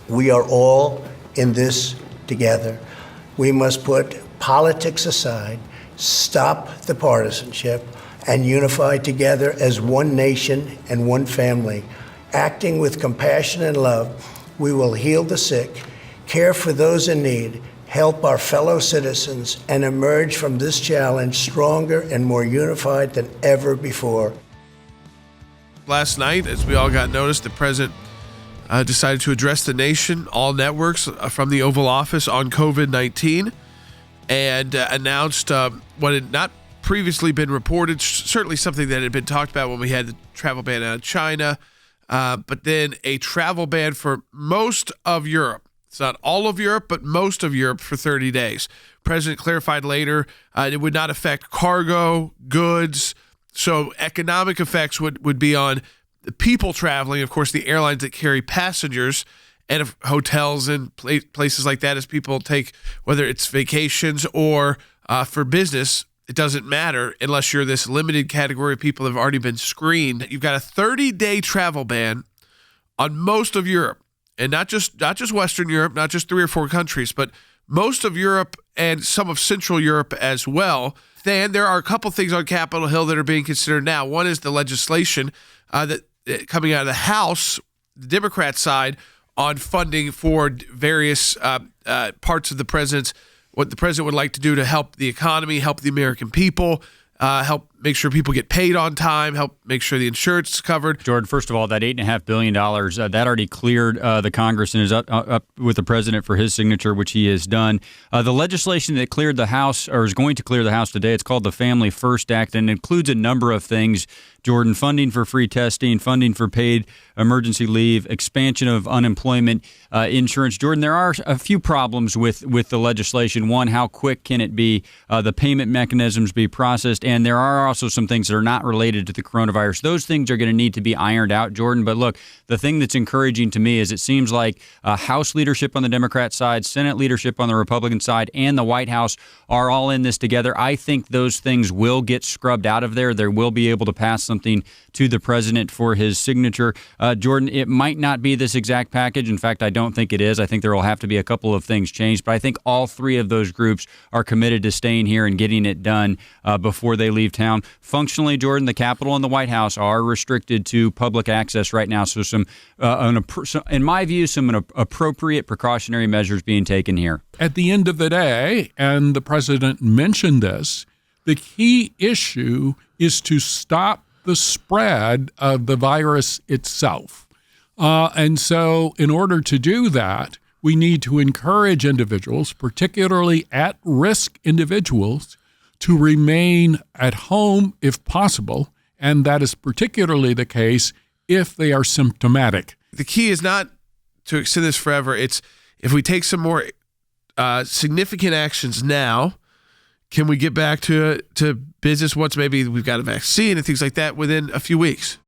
We are all in this together. We must put politics aside, stop the partisanship, and unify together as one nation and one family. Acting with compassion and love, we will heal the sick, care for those in need, help our fellow citizens, and emerge from this challenge stronger and more unified than ever before. Last night, as we all got notice, the president decided to address the nation, all networks from the Oval Office on COVID-19, and announced what had not previously been reported, certainly something that had been talked about when we had the travel ban out of China, but then a travel ban for most of Europe. It's not all of Europe, but most of Europe for 30 days. President clarified later it would not affect cargo, goods, so economic effects would be on the people traveling, of course, the airlines that carry passengers, and if hotels and places like that as people take, whether it's vacations or for business. It doesn't matter unless you're this limited category of people that have already been screened. You've got a 30-day travel ban on most of Europe, and not just Western Europe, not just 3 or 4 countries, but most of Europe and some of Central Europe as well. Then there are a couple things on Capitol Hill that are being considered now. One is the legislation that coming out of the House, the Democrat side, on funding for various parts of what the president would like to do to help the economy, help the American people, help make sure people get paid on time, help make sure the insurance is covered. Jordan, first of all, that $8.5 billion, that already cleared the Congress and is up with the president for his signature, which he has done. The legislation that cleared the House, or is going to clear the House today, it's called the Family First Act, and includes a number of things. Jordan, funding for free testing, funding for paid emergency leave, expansion of unemployment insurance. Jordan, there are a few problems with the legislation. One, how quick can it be? The payment mechanisms be processed, and there are also some things that are not related to the coronavirus. Those things are going to need to be ironed out, Jordan. But look, the thing that's encouraging to me is it seems like House leadership on the Democrat side, Senate leadership on the Republican side, and the White House are all in this together. I think those things will get scrubbed out of there. They will be able to pass something to the president for his signature. Jordan, it might not be this exact package. In fact, I don't think it is. I think there will have to be a couple of things changed. But I think all 3 of those groups are committed to staying here and getting it done before they leave town. Functionally, Jordan, the Capitol and the White House are restricted to public access right now. So in my view, some appropriate precautionary measures being taken here. At the end of the day, and the president mentioned this, the key issue is to stop the spread of the virus itself. And so in order to do that, we need to encourage individuals, particularly at-risk individuals, to remain at home if possible, and that is particularly the case if they are symptomatic. The key is not to extend this forever. It's if we take some more significant actions now, can we get back to business once maybe we've got a vaccine and things like that within a few weeks?